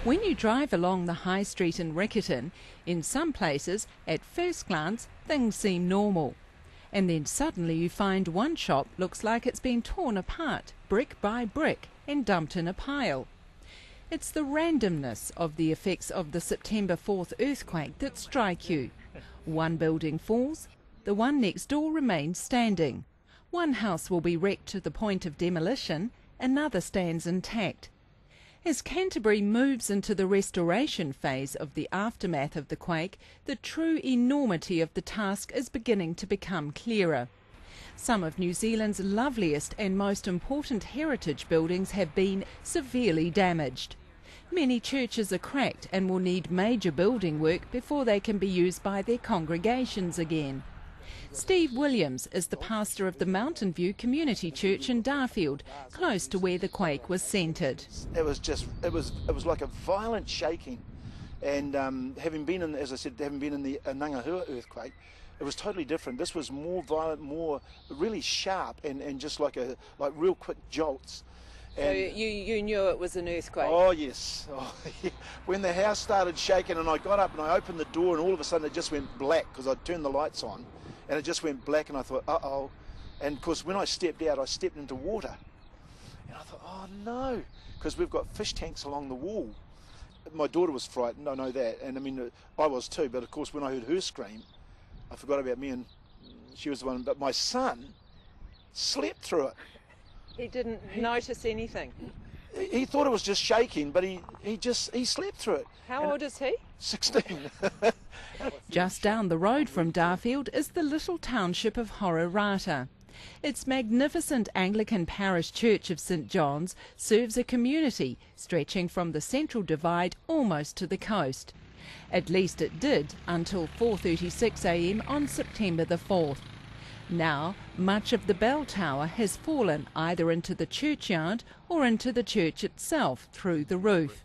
When you drive along the high street in Riccarton, in some places, at first glance, things seem normal. And then suddenly you find one shop looks like it's been torn apart, brick by brick, and dumped in a pile. It's the randomness of the effects of the September 4th earthquake that strike you. One building falls, the one next door remains standing. One house will be wrecked to the point of demolition, another stands intact. As Canterbury moves into the restoration phase of the aftermath of the quake, the true enormity of the task is beginning to become clearer. Some of New Zealand's loveliest and most important heritage buildings have been severely damaged. Many churches are cracked and will need major building work before they can be used by their congregations again. Steve Williams is the pastor of the Mountain View Community Church in Darfield, close to where the quake was centred. It was like a violent shaking, and having been in, as I said, having been in the Ngangahua earthquake, it was totally different. This was more violent, more really sharp, and just like real quick jolts. So you knew it was an earthquake? Oh yes. Oh, yeah. When the house started shaking and I got up and I opened the door and all of a sudden it just went black because I'd turned the lights on and it just went black and I thought, uh-oh. And of course when I stepped out, I stepped into water. And I thought, oh no, because we've got fish tanks along the wall. My daughter was frightened, I know that, and I mean, I was too, but of course when I heard her scream, I forgot about me and she was the one, but my son slept through it. He didn't notice anything? He thought it was just shaking, but he slept through it. How old is he? 16. Just down the road from Darfield is the little township of Hororata. Its magnificent Anglican parish church of St John's serves a community stretching from the Central Divide almost to the coast. At least it did until 4:36 a.m. on September the 4th. Now, much of the bell tower has fallen either into the churchyard or into the church itself through the roof.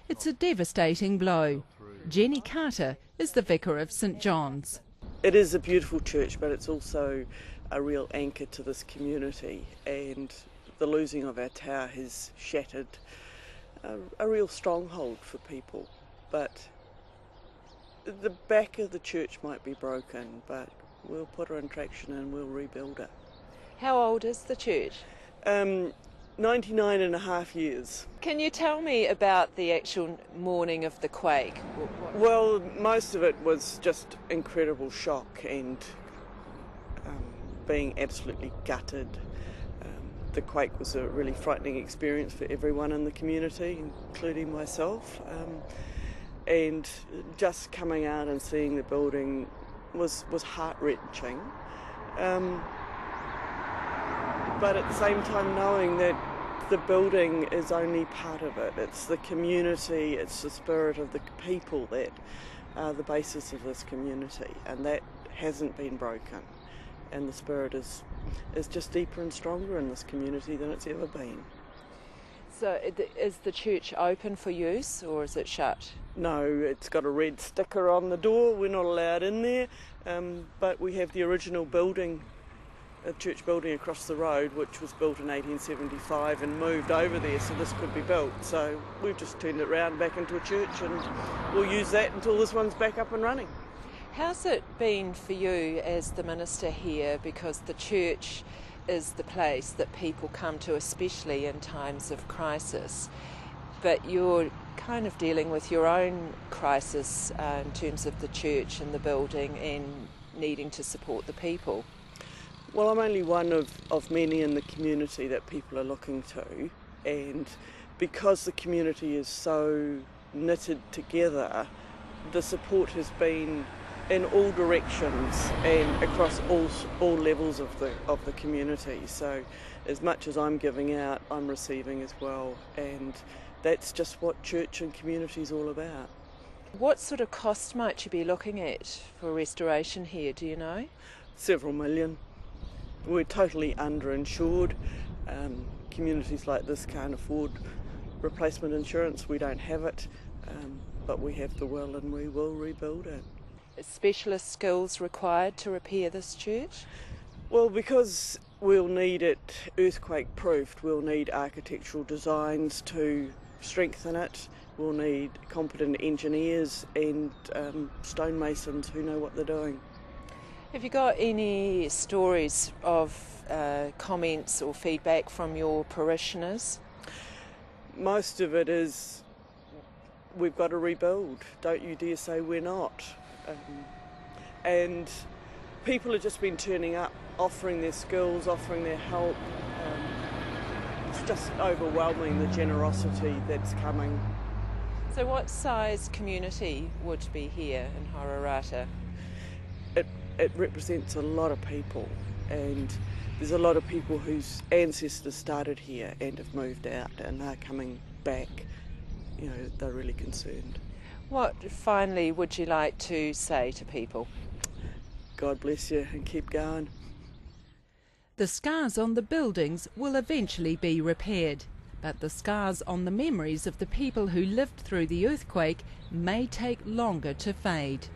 It's a devastating blow. Jenny Carter is the vicar of St John's. It is a beautiful church, but it's also a real anchor to this community, and the losing of our tower has shattered a real stronghold for people. But the back of the church might be broken, but we'll put her in traction and we'll rebuild it. How old is the church? 99 and a half years. Can you tell me about the actual morning of the quake? Well, most of it was just incredible shock and being absolutely gutted. The quake was a really frightening experience for everyone in the community, including myself. And just coming out and seeing the building was heart-wrenching, but at the same time knowing that the building is only part of it. It's the community, it's the spirit of the people that are the basis of this community, and that hasn't been broken, and the spirit is just deeper and stronger in this community than it's ever been. So is the church open for use or is it shut? No, it's got a red sticker on the door. We're not allowed in there, but we have the original building, a church building across the road, which was built in 1875 and moved over there so this could be built. So we've just turned it round back into a church and we'll use that until this one's back up and running. How's it been for you as the minister here, because the church is the place that people come to, especially in times of crisis, but you're kind of dealing with your own crisis in terms of the church and the building and needing to support the people? Well, I'm only one of many in the community that people are looking to, and because the community is so knitted together, the support has been in all directions and across all levels of the community. So as much as I'm giving out, I'm receiving as well, and that's just what church and community is all about. What sort of cost might you be looking at for restoration here, do you know? Several million. We're totally underinsured. Communities like this can't afford replacement insurance. We don't have it, but we have the will and we will rebuild it. Specialist skills required to repair this church? Well, because we'll need it earthquake proofed, we'll need architectural designs to strengthen it. We'll need competent engineers and stonemasons who know what they're doing. Have you got any stories of comments or feedback from your parishioners? Most of it is, we've got to rebuild, don't you dare say we're not. And people have just been turning up, offering their skills, offering their help. It's just overwhelming, the generosity that's coming. So what size community would be here in Hororata? It represents a lot of people, and there's a lot of people whose ancestors started here and have moved out and are coming back. You know, they're really concerned. What finally would you like to say to people? God bless you and keep going. The scars on the buildings will eventually be repaired, but the scars on the memories of the people who lived through the earthquake may take longer to fade.